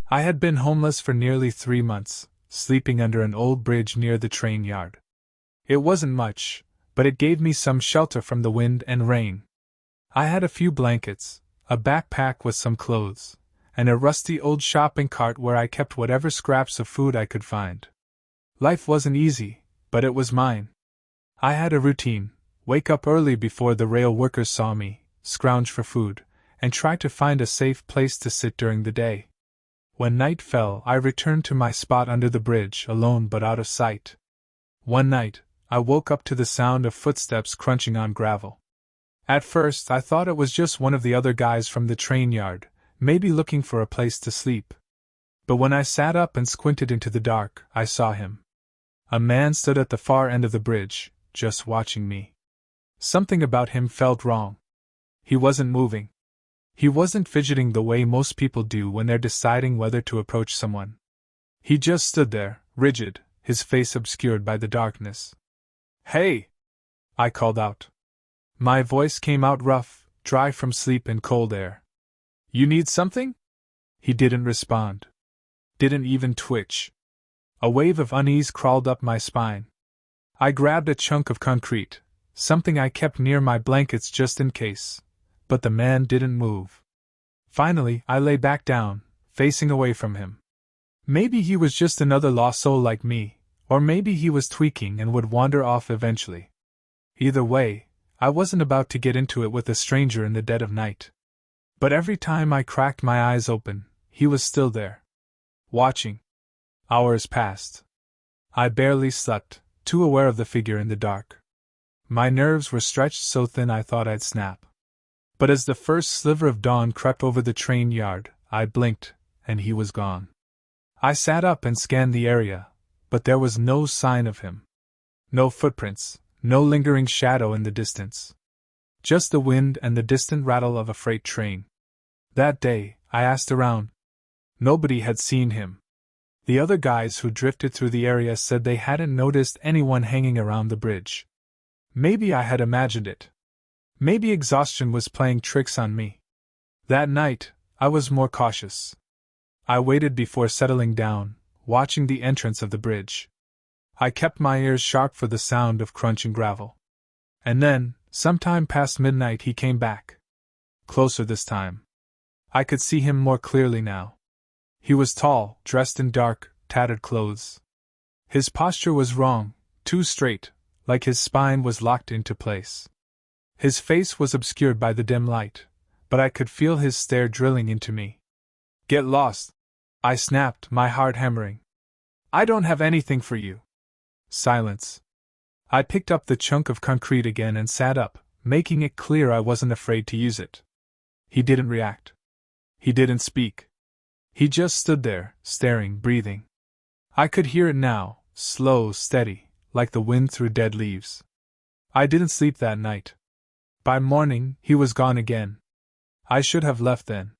I had been homeless for nearly 3 months, sleeping under an old bridge near the train yard. It wasn't much, but it gave me some shelter from the wind and rain. I had a few blankets, a backpack with some clothes, and a rusty old shopping cart where I kept whatever scraps of food I could find. Life wasn't easy, but it was mine. I had a routine: wake up early before the rail workers saw me, scrounge for food, and try to find a safe place to sit during the day. When night fell, I returned to my spot under the bridge, alone but out of sight. One night, I woke up to the sound of footsteps crunching on gravel. At first, I thought it was just one of the other guys from the train yard, maybe looking for a place to sleep. But when I sat up and squinted into the dark, I saw him. A man stood at the far end of the bridge, just watching me. Something about him felt wrong. He wasn't moving. He wasn't fidgeting the way most people do when they're deciding whether to approach someone. He just stood there, rigid, his face obscured by the darkness. "Hey!" I called out. My voice came out rough, dry from sleep and cold air. "You need something?" He didn't respond. Didn't even twitch. A wave of unease crawled up my spine. I grabbed a chunk of concrete, something I kept near my blankets just in case, but the man didn't move. Finally, I lay back down, facing away from him. Maybe he was just another lost soul like me, or maybe he was tweaking and would wander off eventually. Either way, I wasn't about to get into it with a stranger in the dead of night. But every time I cracked my eyes open, he was still there, watching. Hours passed. I barely slept, too aware of the figure in the dark. My nerves were stretched so thin I thought I'd snap. But as the first sliver of dawn crept over the train yard, I blinked, and he was gone. I sat up and scanned the area, but there was no sign of him. No footprints, no lingering shadow in the distance. Just the wind and the distant rattle of a freight train. That day, I asked around. Nobody had seen him. The other guys who drifted through the area said they hadn't noticed anyone hanging around the bridge. Maybe I had imagined it. Maybe exhaustion was playing tricks on me. That night, I was more cautious. I waited before settling down, watching the entrance of the bridge. I kept my ears sharp for the sound of crunching gravel. And then, sometime past midnight, he came back. Closer this time. I could see him more clearly now. He was tall, dressed in dark, tattered clothes. His posture was wrong, too straight, like his spine was locked into place. His face was obscured by the dim light, but I could feel his stare drilling into me. "Get lost!" I snapped, my heart hammering. "I don't have anything for you." Silence. I picked up the chunk of concrete again and sat up, making it clear I wasn't afraid to use it. He didn't react. He didn't speak. He just stood there, staring, breathing. I could hear it now, slow, steady, like the wind through dead leaves. I didn't sleep that night. By morning, he was gone again. I should have left then.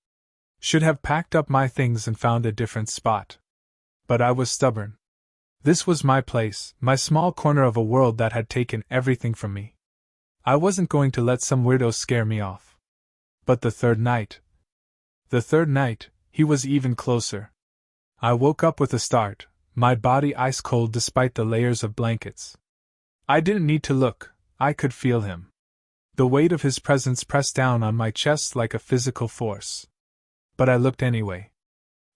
Should have packed up my things and found a different spot. But I was stubborn. This was my place, my small corner of a world that had taken everything from me. I wasn't going to let some weirdo scare me off. But the third night, he was even closer. I woke up with a start, my body ice cold despite the layers of blankets. I didn't need to look, I could feel him. The weight of his presence pressed down on my chest like a physical force. But I looked anyway.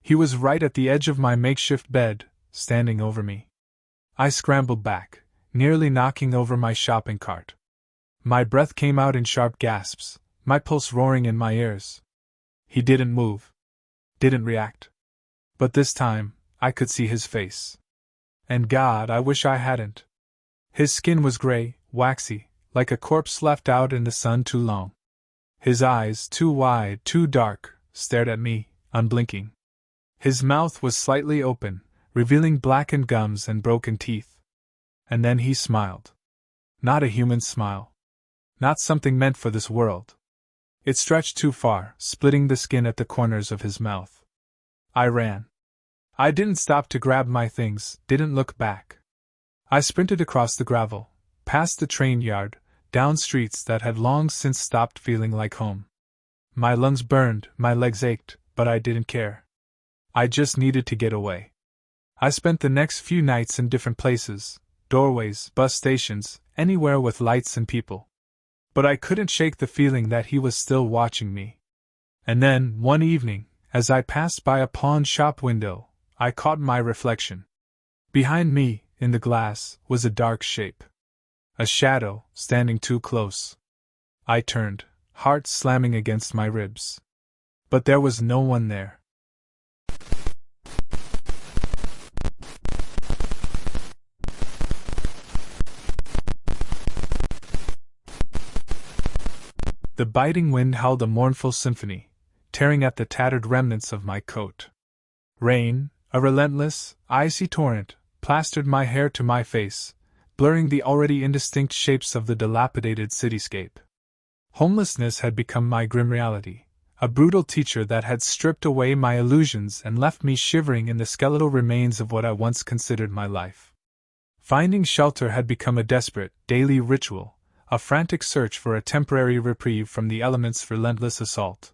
He was right at the edge of my makeshift bed, standing over me. I scrambled back, nearly knocking over my shopping cart. My breath came out in sharp gasps, my pulse roaring in my ears. He didn't move. Didn't react. But this time, I could see his face. And God, I wish I hadn't. His skin was gray, waxy, like a corpse left out in the sun too long. His eyes, too wide, too dark, stared at me, unblinking. His mouth was slightly open, revealing blackened gums and broken teeth. And then he smiled. Not a human smile. Not something meant for this world. It stretched too far, splitting the skin at the corners of his mouth. I ran. I didn't stop to grab my things, didn't look back. I sprinted across the gravel, past the train yard, down streets that had long since stopped feeling like home. My lungs burned, my legs ached, but I didn't care. I just needed to get away. I spent the next few nights in different places, doorways, bus stations, anywhere with lights and people. But I couldn't shake the feeling that he was still watching me. And then, one evening, as I passed by a pawn shop window, I caught my reflection. Behind me, in the glass, was a dark shape. A shadow, standing too close. I turned, heart slamming against my ribs. But there was no one there. The biting wind howled a mournful symphony, tearing at the tattered remnants of my coat. Rain, a relentless, icy torrent, plastered my hair to my face, blurring the already indistinct shapes of the dilapidated cityscape. Homelessness had become my grim reality, a brutal teacher that had stripped away my illusions and left me shivering in the skeletal remains of what I once considered my life. Finding shelter had become a desperate, daily ritual, a frantic search for a temporary reprieve from the elements' relentless assault.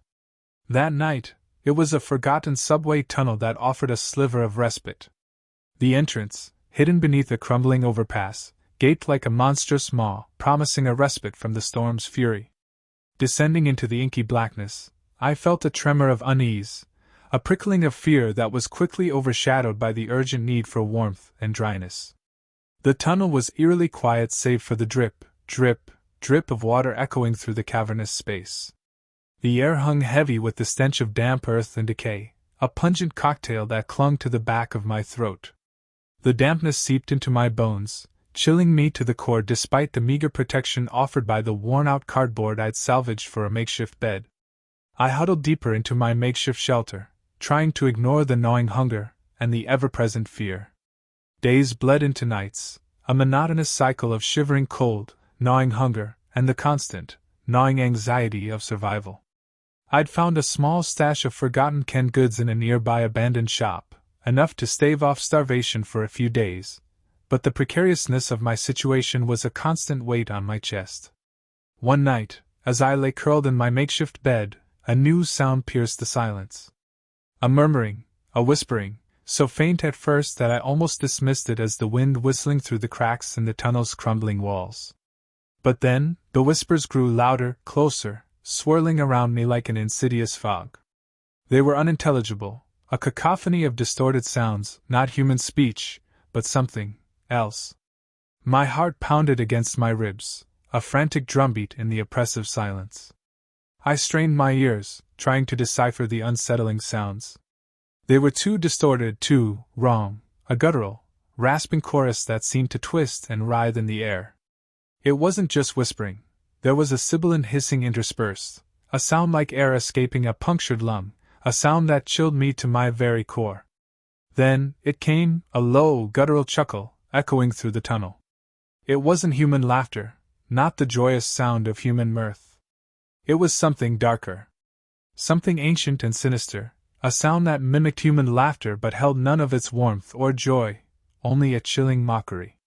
That night, it was a forgotten subway tunnel that offered a sliver of respite. The entrance, hidden beneath a crumbling overpass, gaped like a monstrous maw, promising a respite from the storm's fury. Descending into the inky blackness, I felt a tremor of unease, a prickling of fear that was quickly overshadowed by the urgent need for warmth and dryness. The tunnel was eerily quiet save for the drip, drip, drip of water echoing through the cavernous space. The air hung heavy with the stench of damp earth and decay, a pungent cocktail that clung to the back of my throat. The dampness seeped into my bones, chilling me to the core despite the meager protection offered by the worn-out cardboard I'd salvaged for a makeshift bed. I huddled deeper into my makeshift shelter, trying to ignore the gnawing hunger and the ever-present fear. Days bled into nights, a monotonous cycle of shivering cold, gnawing hunger, and the constant, gnawing anxiety of survival. I'd found a small stash of forgotten canned goods in a nearby abandoned shop, enough to stave off starvation for a few days, but the precariousness of my situation was a constant weight on my chest. One night, as I lay curled in my makeshift bed, a new sound pierced the silence. A murmuring, a whispering, so faint at first that I almost dismissed it as the wind whistling through the cracks in the tunnel's crumbling walls. But then, the whispers grew louder, closer, swirling around me like an insidious fog. They were unintelligible, a cacophony of distorted sounds, not human speech, but something else. My heart pounded against my ribs, a frantic drumbeat in the oppressive silence. I strained my ears, trying to decipher the unsettling sounds. They were too distorted, too wrong, a guttural, rasping chorus that seemed to twist and writhe in the air. It wasn't just whispering. There was a sibilant hissing interspersed, a sound like air escaping a punctured lung, a sound that chilled me to my very core. Then, it came, a low, guttural chuckle, echoing through the tunnel. It wasn't human laughter, not the joyous sound of human mirth. It was something darker. Something ancient and sinister, a sound that mimicked human laughter but held none of its warmth or joy, only a chilling mockery.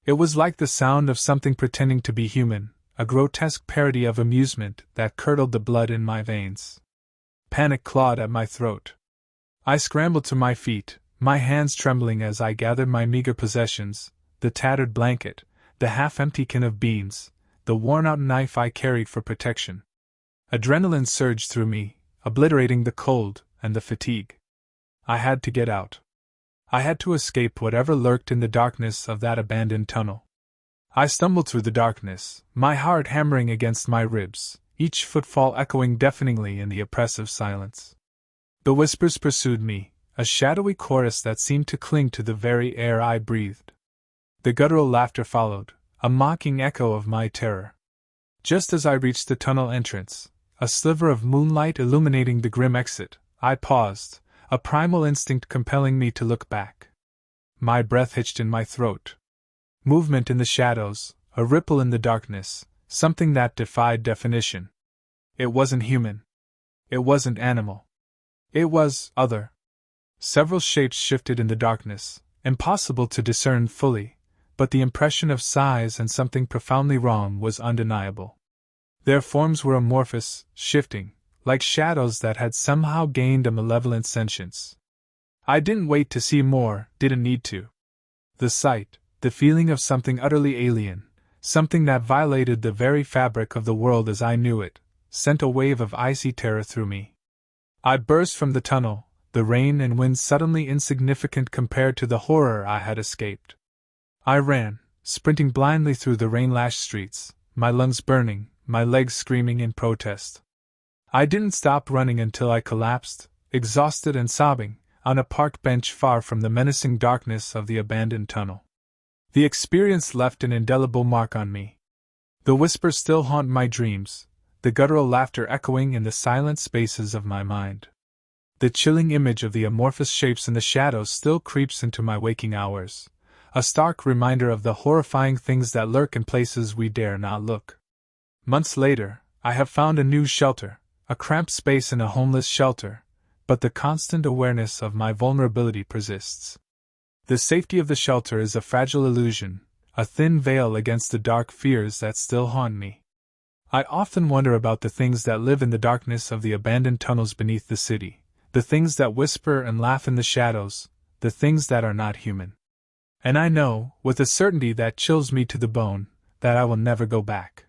It was like the sound of something pretending to be human, a grotesque parody of amusement that curdled the blood in my veins. Panic clawed at my throat. I scrambled to my feet, my hands trembling as I gathered my meager possessions, the tattered blanket, the half-empty can of beans, the worn-out knife I carried for protection. Adrenaline surged through me, obliterating the cold and the fatigue. I had to get out. I had to escape whatever lurked in the darkness of that abandoned tunnel. I stumbled through the darkness, my heart hammering against my ribs, each footfall echoing deafeningly in the oppressive silence. The whispers pursued me, a shadowy chorus that seemed to cling to the very air I breathed. The guttural laughter followed, a mocking echo of my terror. Just as I reached the tunnel entrance, a sliver of moonlight illuminating the grim exit, I paused, a primal instinct compelling me to look back. My breath hitched in my throat. Movement in the shadows, a ripple in the darkness, something that defied definition. It wasn't human. It wasn't animal. It was other. Several shapes shifted in the darkness, impossible to discern fully, but the impression of size and something profoundly wrong was undeniable. Their forms were amorphous, shifting, like shadows that had somehow gained a malevolent sentience. I didn't wait to see more, didn't need to. The sight, the feeling of something utterly alien, something that violated the very fabric of the world as I knew it, sent a wave of icy terror through me. I burst from the tunnel, the rain and wind suddenly insignificant compared to the horror I had escaped. I ran, sprinting blindly through the rain-lashed streets, my lungs burning, my legs screaming in protest. I didn't stop running until I collapsed, exhausted and sobbing, on a park bench far from the menacing darkness of the abandoned tunnel. The experience left an indelible mark on me. The whispers still haunt my dreams, the guttural laughter echoing in the silent spaces of my mind. The chilling image of the amorphous shapes in the shadows still creeps into my waking hours, a stark reminder of the horrifying things that lurk in places we dare not look. Months later, I have found a new shelter, a cramped space in a homeless shelter, but the constant awareness of my vulnerability persists. The safety of the shelter is a fragile illusion, a thin veil against the dark fears that still haunt me. I often wonder about the things that live in the darkness of the abandoned tunnels beneath the city, the things that whisper and laugh in the shadows, the things that are not human. And I know, with a certainty that chills me to the bone, that I will never go back.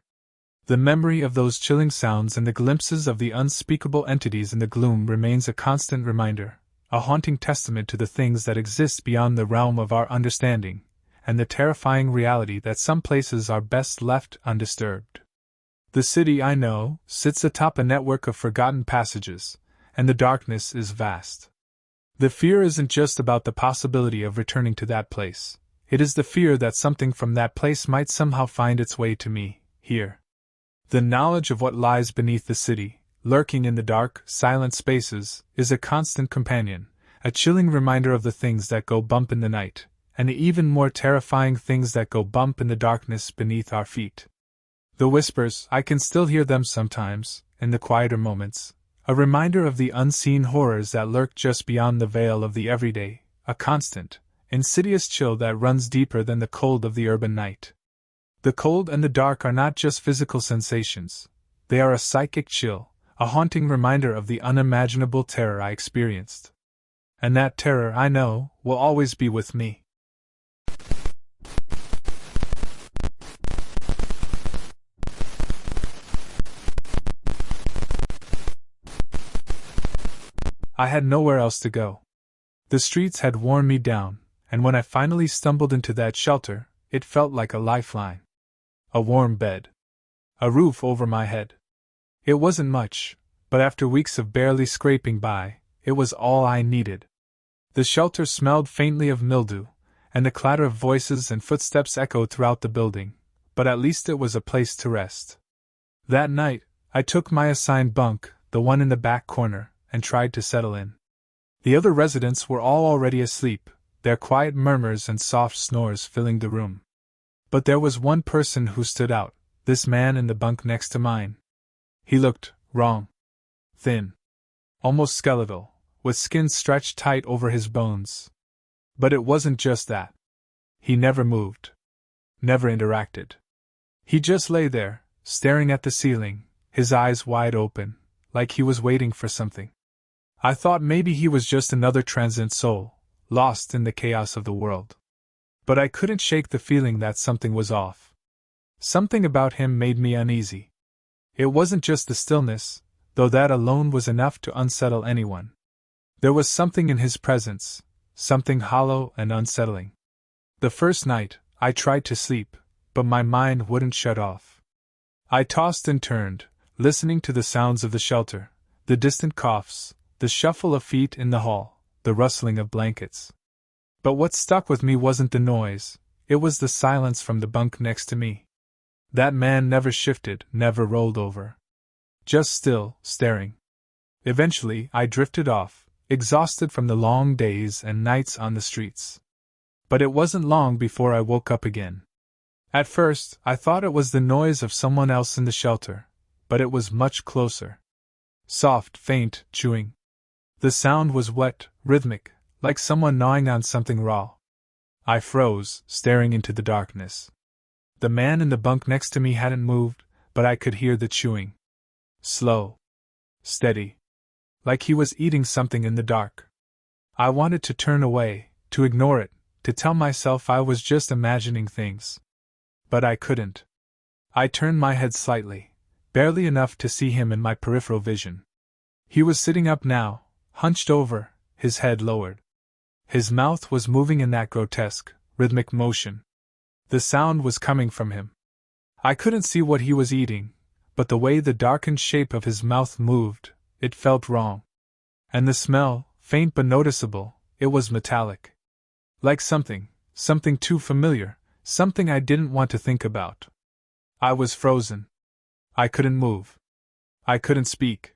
The memory of those chilling sounds and the glimpses of the unspeakable entities in the gloom remains a constant reminder, a haunting testament to the things that exist beyond the realm of our understanding, and the terrifying reality that some places are best left undisturbed. The city, I know, sits atop a network of forgotten passages, and the darkness is vast. The fear isn't just about the possibility of returning to that place, it is the fear that something from that place might somehow find its way to me, here. The knowledge of what lies beneath the city, lurking in the dark, silent spaces, is a constant companion, a chilling reminder of the things that go bump in the night, and the even more terrifying things that go bump in the darkness beneath our feet. The whispers, I can still hear them sometimes, in the quieter moments, a reminder of the unseen horrors that lurk just beyond the veil of the everyday, a constant, insidious chill that runs deeper than the cold of the urban night. The cold and the dark are not just physical sensations, they are a psychic chill, a haunting reminder of the unimaginable terror I experienced. And that terror, I know, will always be with me. I had nowhere else to go. The streets had worn me down, and when I finally stumbled into that shelter, it felt like a lifeline. A warm bed. A roof over my head. It wasn't much, but after weeks of barely scraping by, it was all I needed. The shelter smelled faintly of mildew, and the clatter of voices and footsteps echoed throughout the building, but at least it was a place to rest. That night, I took my assigned bunk, the one in the back corner, and tried to settle in. The other residents were all already asleep, their quiet murmurs and soft snores filling the room. But there was one person who stood out, this man in the bunk next to mine. He looked wrong. Thin. Almost skeletal, with skin stretched tight over his bones. But it wasn't just that. He never moved. Never interacted. He just lay there, staring at the ceiling, his eyes wide open, like he was waiting for something. I thought maybe he was just another transient soul, lost in the chaos of the world. But I couldn't shake the feeling that something was off. Something about him made me uneasy. It wasn't just the stillness, though that alone was enough to unsettle anyone. There was something in his presence, something hollow and unsettling. The first night, I tried to sleep, but my mind wouldn't shut off. I tossed and turned, listening to the sounds of the shelter, the distant coughs, the shuffle of feet in the hall, the rustling of blankets. But what stuck with me wasn't the noise, it was the silence from the bunk next to me. That man never shifted, never rolled over. Just still, staring. Eventually, I drifted off, exhausted from the long days and nights on the streets. But it wasn't long before I woke up again. At first, I thought it was the noise of someone else in the shelter, but it was much closer. Soft, faint, chewing. The sound was wet, rhythmic, like someone gnawing on something raw. I froze, staring into the darkness. The man in the bunk next to me hadn't moved, but I could hear the chewing. Slow. Steady. Like he was eating something in the dark. I wanted to turn away, to ignore it, to tell myself I was just imagining things. But I couldn't. I turned my head slightly, barely enough to see him in my peripheral vision. He was sitting up now, hunched over, his head lowered. His mouth was moving in that grotesque, rhythmic motion. The sound was coming from him. I couldn't see what he was eating, but the way the darkened shape of his mouth moved, it felt wrong. And the smell, faint but noticeable, it was metallic. Like something too familiar, something I didn't want to think about. I was frozen. I couldn't move. I couldn't speak.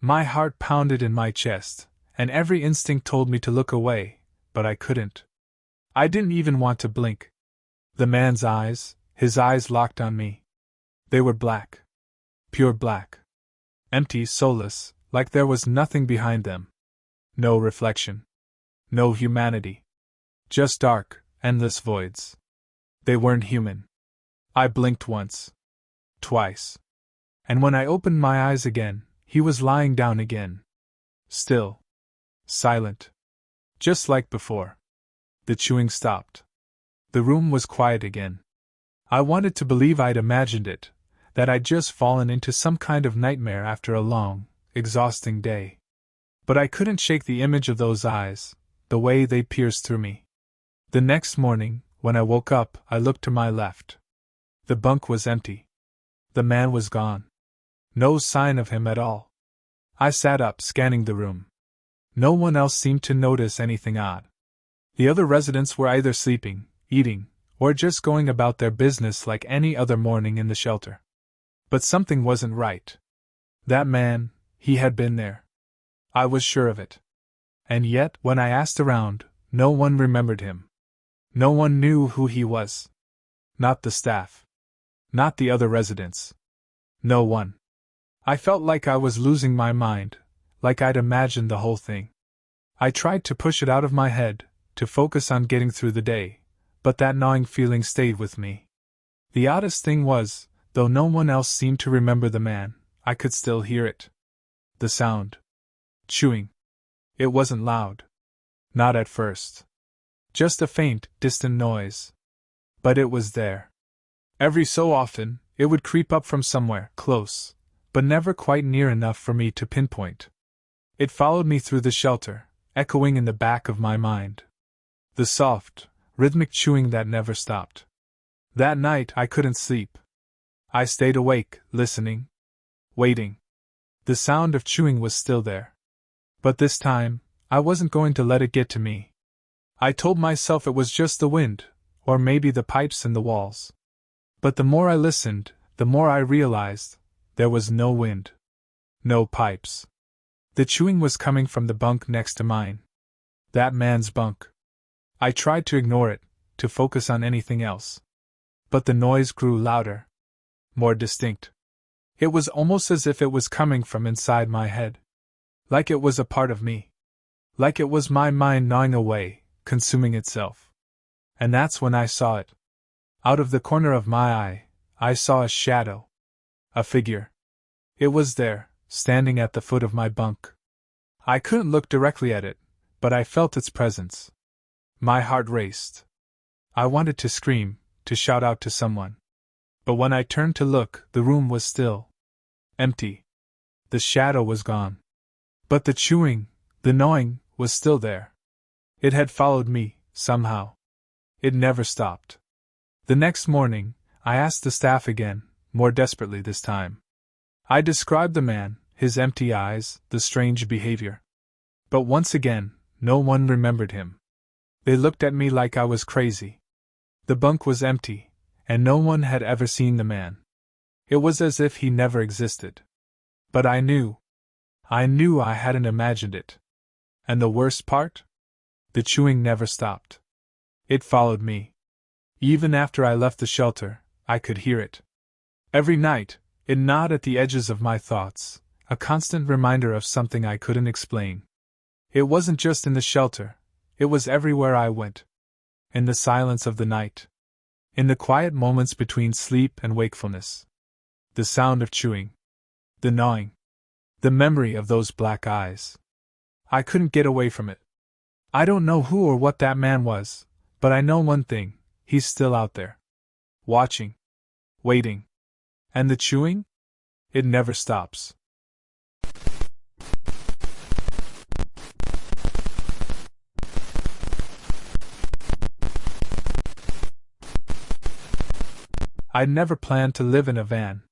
My heart pounded in my chest, and every instinct told me to look away, but I couldn't. I didn't even want to blink. The man's eyes, his eyes locked on me. They were black. Pure black. Empty, soulless, like there was nothing behind them. No reflection. No humanity. Just dark, endless voids. They weren't human. I blinked once. Twice. And when I opened my eyes again, he was lying down again. Still. Silent. Just like before. The chewing stopped. The room was quiet again. I wanted to believe I'd imagined it, that I'd just fallen into some kind of nightmare after a long, exhausting day. But I couldn't shake the image of those eyes, the way they pierced through me. The next morning, when I woke up, I looked to my left. The bunk was empty. The man was gone. No sign of him at all. I sat up, scanning the room. No one else seemed to notice anything odd. The other residents were either sleeping, eating, or just going about their business like any other morning in the shelter. But something wasn't right. That man, he had been there. I was sure of it. And yet, when I asked around, no one remembered him. No one knew who he was. Not the staff. Not the other residents. No one. I felt like I was losing my mind, like I'd imagined the whole thing. I tried to push it out of my head, to focus on getting through the day, but that gnawing feeling stayed with me. The oddest thing was, though no one else seemed to remember the man, I could still hear it. The sound. Chewing. It wasn't loud. Not at first. Just a faint, distant noise. But it was there. Every so often, it would creep up from somewhere, close, but never quite near enough for me to pinpoint. It followed me through the shelter, echoing in the back of my mind. The soft, rhythmic chewing that never stopped. That night I couldn't sleep. I stayed awake, listening. Waiting. The sound of chewing was still there. But this time, I wasn't going to let it get to me. I told myself it was just the wind, or maybe the pipes in the walls. But the more I listened, the more I realized there was no wind. No pipes. The chewing was coming from the bunk next to mine. That man's bunk. I tried to ignore it, to focus on anything else. But the noise grew louder. More distinct. It was almost as if it was coming from inside my head. Like it was a part of me. Like it was my mind gnawing away, consuming itself. And that's when I saw it. Out of the corner of my eye, I saw a shadow. A figure. It was there, standing at the foot of my bunk. I couldn't look directly at it, but I felt its presence. My heart raced. I wanted to scream, to shout out to someone. But when I turned to look, the room was still. Empty. The shadow was gone. But the chewing, the gnawing, was still there. It had followed me, somehow. It never stopped. The next morning, I asked the staff again, more desperately this time. I described the man, his empty eyes, the strange behavior. But once again, no one remembered him. They looked at me like I was crazy. The bunk was empty, and no one had ever seen the man. It was as if he never existed. But I knew I hadn't imagined it. And the worst part? The chewing never stopped. It followed me. Even after I left the shelter, I could hear it. Every night, it gnawed at the edges of my thoughts, a constant reminder of something I couldn't explain. It wasn't just in the shelter, it was everywhere I went. In the silence of the night. In the quiet moments between sleep and wakefulness. The sound of chewing. The gnawing. The memory of those black eyes. I couldn't get away from it. I don't know who or what that man was, but I know one thing: he's still out there. Watching. Waiting. And the chewing? It never stops. I'd never planned to live in a van.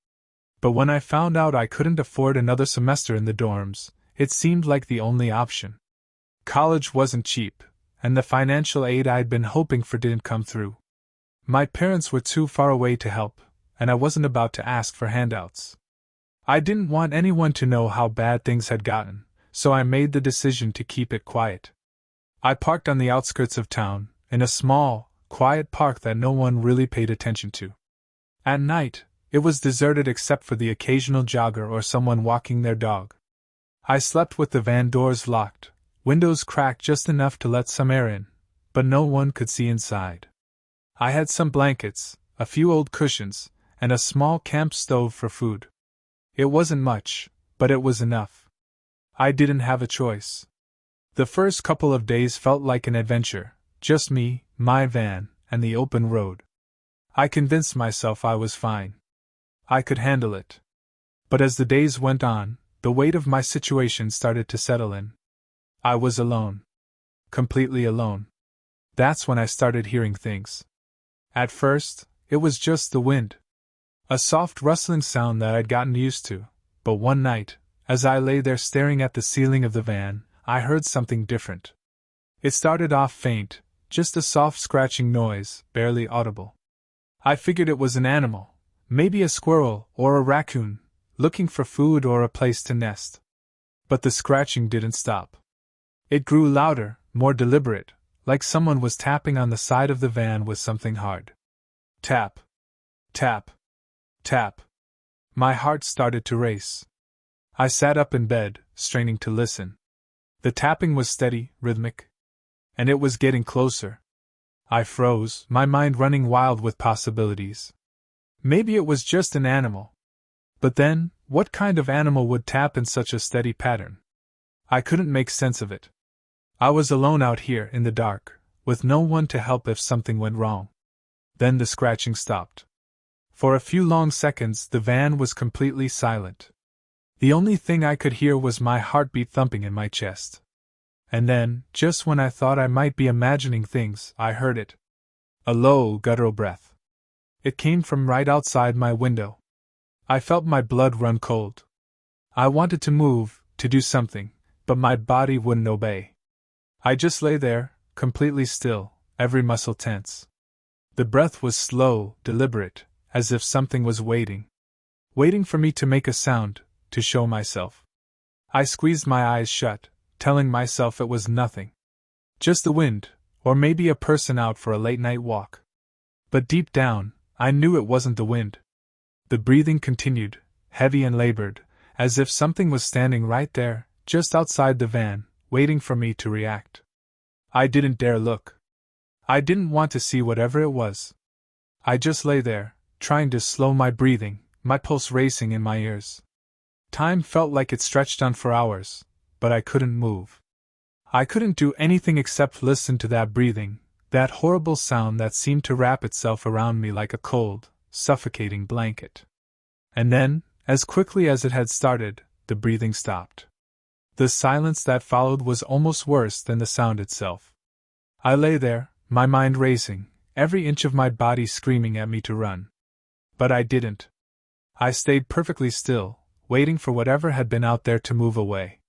But when I found out I couldn't afford another semester in the dorms, it seemed like the only option. College wasn't cheap, and the financial aid I'd been hoping for didn't come through. My parents were too far away to help, and I wasn't about to ask for handouts. I didn't want anyone to know how bad things had gotten, so I made the decision to keep it quiet. I parked on the outskirts of town, in a small, quiet park that no one really paid attention to. At night, it was deserted except for the occasional jogger or someone walking their dog. I slept with the van doors locked, windows cracked just enough to let some air in, but no one could see inside. I had some blankets, a few old cushions, and a small camp stove for food. It wasn't much, but it was enough. I didn't have a choice. The first couple of days felt like an adventure, just me, my van, and the open road. I convinced myself I was fine. I could handle it. But as the days went on, the weight of my situation started to settle in. I was alone. Completely alone. That's when I started hearing things. At first, it was just the wind. A soft rustling sound that I'd gotten used to, but one night, as I lay there staring at the ceiling of the van, I heard something different. It started off faint, just a soft scratching noise, barely audible. I figured it was an animal, maybe a squirrel or a raccoon, looking for food or a place to nest. But the scratching didn't stop. It grew louder, more deliberate, like someone was tapping on the side of the van with something hard. Tap. Tap. Tap. My heart started to race. I sat up in bed, straining to listen. The tapping was steady, rhythmic. And it was getting closer. I froze, my mind running wild with possibilities. Maybe it was just an animal. But then, what kind of animal would tap in such a steady pattern? I couldn't make sense of it. I was alone out here in the dark, with no one to help if something went wrong. Then the scratching stopped. For a few long seconds the van was completely silent. The only thing I could hear was my heartbeat thumping in my chest. And then, just when I thought I might be imagining things, I heard it. A low, guttural breath. It came from right outside my window. I felt my blood run cold. I wanted to move, to do something, but my body wouldn't obey. I just lay there, completely still, every muscle tense. The breath was slow, deliberate, as if something was waiting. Waiting for me to make a sound, to show myself. I squeezed my eyes shut, telling myself it was nothing. Just the wind, or maybe a person out for a late-night walk. But deep down, I knew it wasn't the wind. The breathing continued, heavy and labored, as if something was standing right there, just outside the van, waiting for me to react. I didn't dare look. I didn't want to see whatever it was. I just lay there, trying to slow my breathing, my pulse racing in my ears. Time felt like it stretched on for hours, but I couldn't move. I couldn't do anything except listen to that breathing, that horrible sound that seemed to wrap itself around me like a cold, suffocating blanket. And then, as quickly as it had started, the breathing stopped. The silence that followed was almost worse than the sound itself. I lay there, my mind racing, every inch of my body screaming at me to run. But I didn't. I stayed perfectly still, waiting for whatever had been out there to move away.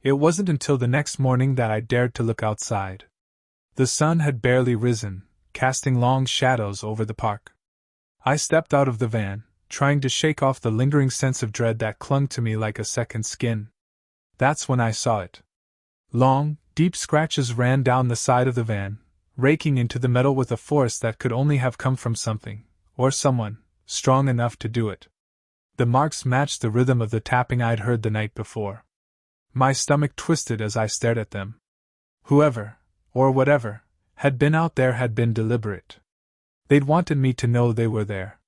It wasn't until the next morning that I dared to look outside. The sun had barely risen, casting long shadows over the park. I stepped out of the van, trying to shake off the lingering sense of dread that clung to me like a second skin. That's when I saw it. Long, deep scratches ran down the side of the van, raking into the metal with a force that could only have come from something, or someone, strong enough to do it. The marks matched the rhythm of the tapping I'd heard the night before. My stomach twisted as I stared at them. Whoever, or whatever, had been out there had been deliberate. They'd wanted me to know they were there.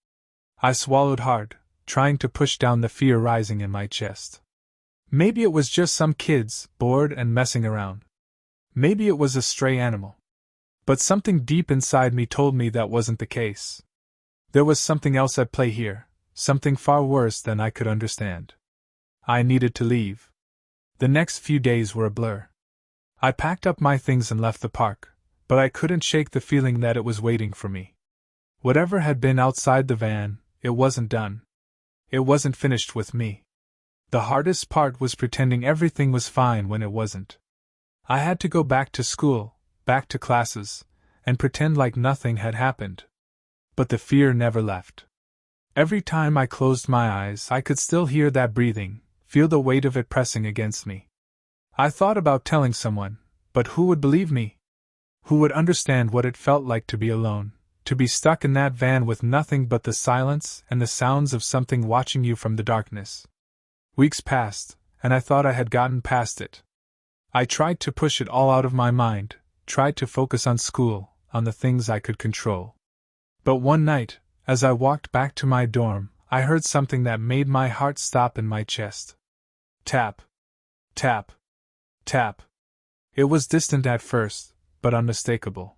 I swallowed hard, trying to push down the fear rising in my chest. Maybe it was just some kids, bored and messing around. Maybe it was a stray animal. But something deep inside me told me that wasn't the case. There was something else at play here, something far worse than I could understand. I needed to leave. The next few days were a blur. I packed up my things and left the park, but I couldn't shake the feeling that it was waiting for me. Whatever had been outside the van, it wasn't done. It wasn't finished with me. The hardest part was pretending everything was fine when it wasn't. I had to go back to school, back to classes, and pretend like nothing had happened. But the fear never left. Every time I closed my eyes, I could still hear that breathing, feel the weight of it pressing against me. I thought about telling someone, but who would believe me? Who would understand what it felt like to be alone, to be stuck in that van with nothing but the silence and the sounds of something watching you from the darkness? Weeks passed, and I thought I had gotten past it. I tried to push it all out of my mind, tried to focus on school, on the things I could control. But one night, as I walked back to my dorm, I heard something that made my heart stop in my chest. Tap. Tap. Tap. It was distant at first, but unmistakable.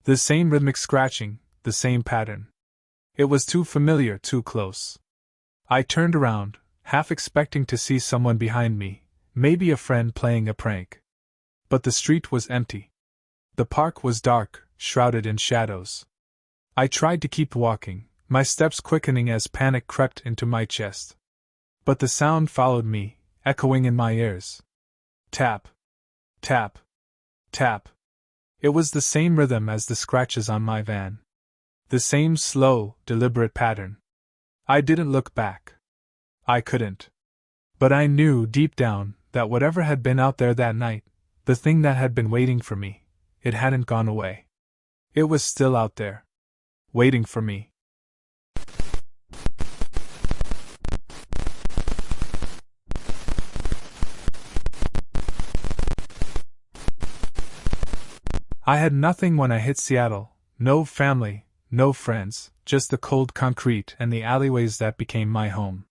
The same rhythmic scratching, the same pattern. It was too familiar, too close. I turned around, half expecting to see someone behind me, maybe a friend playing a prank. But the street was empty. The park was dark, shrouded in shadows. I tried to keep walking, my steps quickening as panic crept into my chest. But the sound followed me, echoing in my ears. Tap. Tap. Tap. It was the same rhythm as the scratches on my van. The same slow, deliberate pattern. I didn't look back. I couldn't. But I knew deep down that whatever had been out there that night, the thing that had been waiting for me, it hadn't gone away. It was still out there, waiting for me. I had nothing when I hit Seattle, no family, no friends, just the cold concrete and the alleyways that became my home.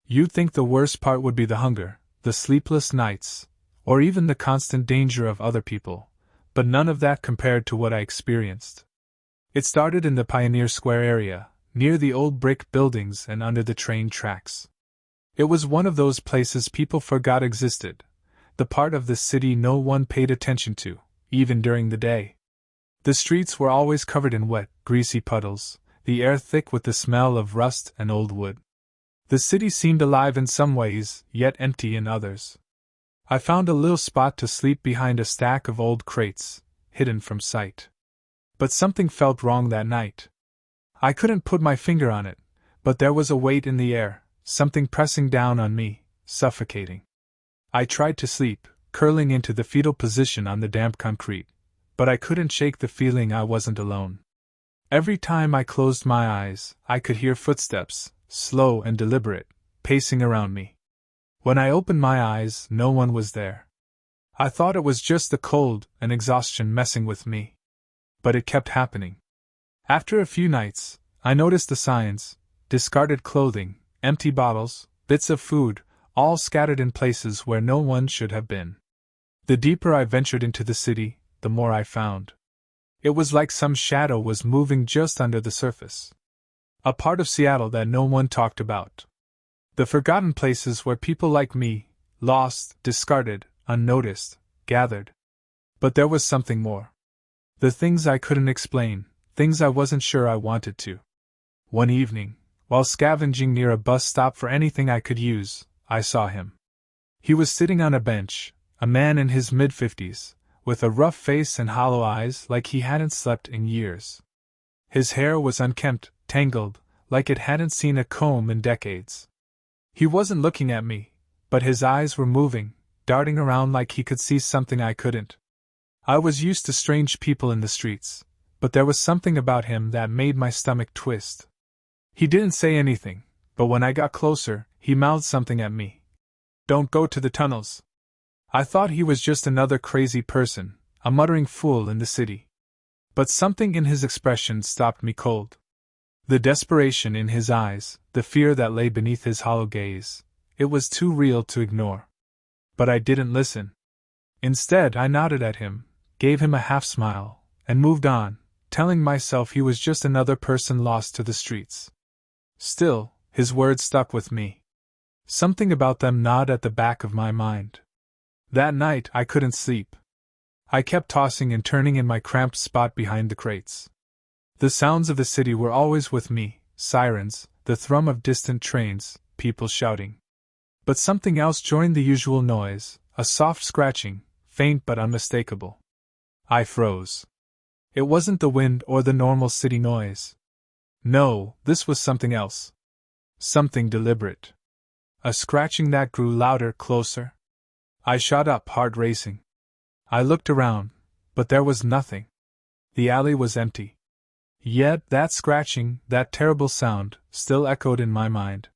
You'd think the worst part would be the hunger, the sleepless nights, or even the constant danger of other people, but none of that compared to what I experienced. It started in the Pioneer Square area, near the old brick buildings and under the train tracks. It was one of those places people forgot existed, the part of the city no one paid attention to, even during the day. The streets were always covered in wet, greasy puddles, the air thick with the smell of rust and old wood. The city seemed alive in some ways, yet empty in others. I found a little spot to sleep behind a stack of old crates, hidden from sight. But something felt wrong that night. I couldn't put my finger on it, but there was a weight in the air, something pressing down on me, suffocating. I tried to sleep, curling into the fetal position on the damp concrete, but I couldn't shake the feeling I wasn't alone. Every time I closed my eyes, I could hear footsteps, slow and deliberate, pacing around me. When I opened my eyes, no one was there. I thought it was just the cold and exhaustion messing with me. But it kept happening. After a few nights, I noticed the signs: discarded clothing, empty bottles, bits of food, all scattered in places where no one should have been. The deeper I ventured into the city, the more I found. It was like some shadow was moving just under the surface. A part of Seattle that no one talked about. The forgotten places where people like me, lost, discarded, unnoticed, gathered. But there was something more. The things I couldn't explain, things I wasn't sure I wanted to. One evening, while scavenging near a bus stop for anything I could use, I saw him. He was sitting on a bench, a man in his mid-50s, with a rough face and hollow eyes like he hadn't slept in years. His hair was unkempt, tangled, like it hadn't seen a comb in decades. He wasn't looking at me, but his eyes were moving, darting around like he could see something I couldn't. I was used to strange people in the streets, but there was something about him that made my stomach twist. He didn't say anything, but when I got closer, he mouthed something at me. "Don't go to the tunnels." I thought he was just another crazy person, a muttering fool in the city. But something in his expression stopped me cold. The desperation in his eyes, the fear that lay beneath his hollow gaze, it was too real to ignore. But I didn't listen. Instead, I nodded at him, gave him a half smile, and moved on, telling myself he was just another person lost to the streets. Still, his words stuck with me. Something about them gnawed at the back of my mind. That night, I couldn't sleep. I kept tossing and turning in my cramped spot behind the crates. The sounds of the city were always with me: sirens, the thrum of distant trains, people shouting. But something else joined the usual noise, a soft scratching, faint but unmistakable. I froze. It wasn't the wind or the normal city noise. No, this was something else. Something deliberate. A scratching that grew louder, closer. I shot up, heart racing. I looked around, but there was nothing. The alley was empty. Yet that scratching, that terrible sound, still echoed in my mind.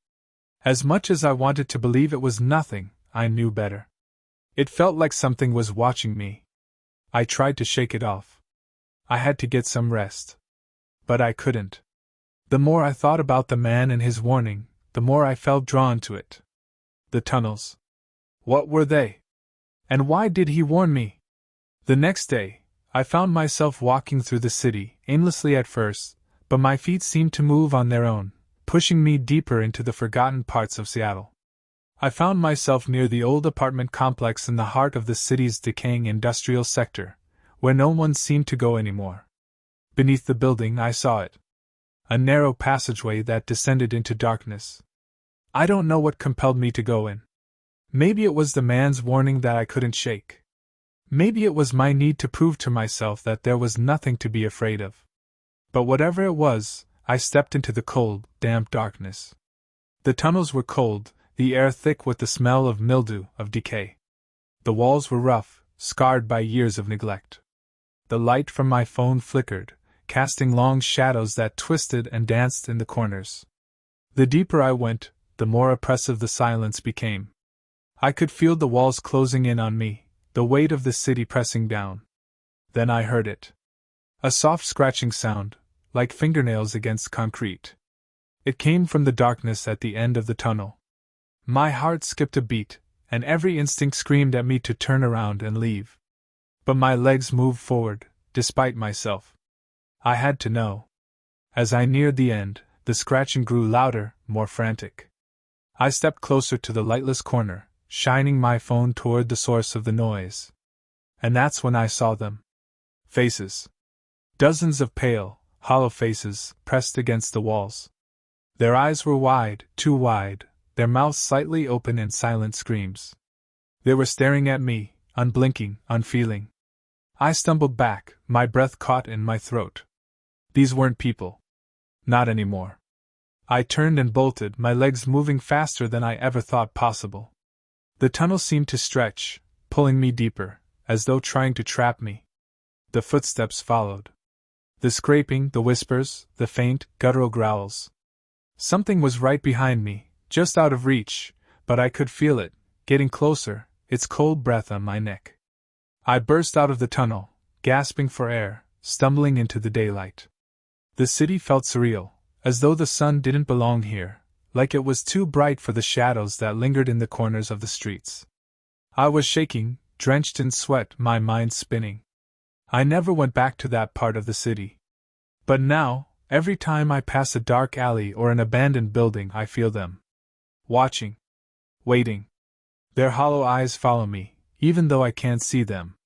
As much as I wanted to believe it was nothing, I knew better. It felt like something was watching me. I tried to shake it off. I had to get some rest. But I couldn't. The more I thought about the man and his warning, the more I felt drawn to it. The tunnels. What were they? And why did he warn me? The next day, I found myself walking through the city, aimlessly at first, but my feet seemed to move on their own, pushing me deeper into the forgotten parts of Seattle. I found myself near the old apartment complex in the heart of the city's decaying industrial sector, where no one seemed to go anymore. Beneath the building, I saw it. A narrow passageway that descended into darkness. I don't know what compelled me to go in. Maybe it was the man's warning that I couldn't shake. Maybe it was my need to prove to myself that there was nothing to be afraid of. But whatever it was, I stepped into the cold, damp darkness. The tunnels were cold, the air thick with the smell of mildew, of decay. The walls were rough, scarred by years of neglect. The light from my phone flickered, casting long shadows that twisted and danced in the corners. The deeper I went, the more oppressive the silence became. I could feel the walls closing in on me, the weight of the city pressing down. Then I heard it. A soft scratching sound, like fingernails against concrete. It came from the darkness at the end of the tunnel. My heart skipped a beat, and every instinct screamed at me to turn around and leave. But my legs moved forward, despite myself. I had to know. As I neared the end, the scratching grew louder, more frantic. I stepped closer to the lightless corner, shining my phone toward the source of the noise. And that's when I saw them. Faces. Dozens of pale, hollow faces, pressed against the walls. Their eyes were wide, too wide, their mouths slightly open in silent screams. They were staring at me, unblinking, unfeeling. I stumbled back, my breath caught in my throat. These weren't people. Not anymore. I turned and bolted, my legs moving faster than I ever thought possible. The tunnel seemed to stretch, pulling me deeper, as though trying to trap me. The footsteps followed. The scraping, the whispers, the faint, guttural growls. Something was right behind me, just out of reach, but I could feel it, getting closer, its cold breath on my neck. I burst out of the tunnel, gasping for air, stumbling into the daylight. The city felt surreal, as though the sun didn't belong here, like it was too bright for the shadows that lingered in the corners of the streets. I was shaking, drenched in sweat, my mind spinning. I never went back to that part of the city. But now, every time I pass a dark alley or an abandoned building, I feel them. Watching. Waiting. Their hollow eyes follow me, even though I can't see them.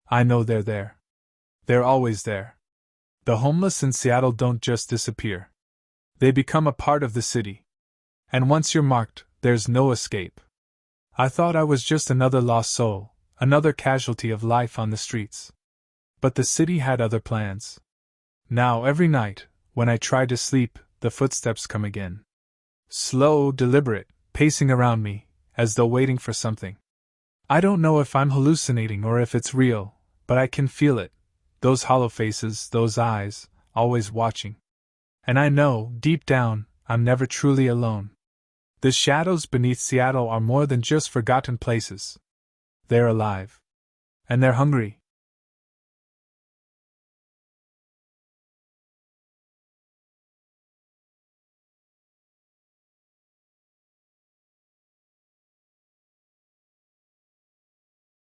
I know they're there. They're always there. The homeless in Seattle don't just disappear. They become a part of the city. And once you're marked, there's no escape. I thought I was just another lost soul, another casualty of life on the streets. But the city had other plans. Now every night, when I try to sleep, the footsteps come again. Slow, deliberate, pacing around me, as though waiting for something. I don't know if I'm hallucinating or if it's real, but I can feel it. Those hollow faces, those eyes, always watching. And I know, deep down, I'm never truly alone. The shadows beneath Seattle are more than just forgotten places. They're alive. And they're hungry.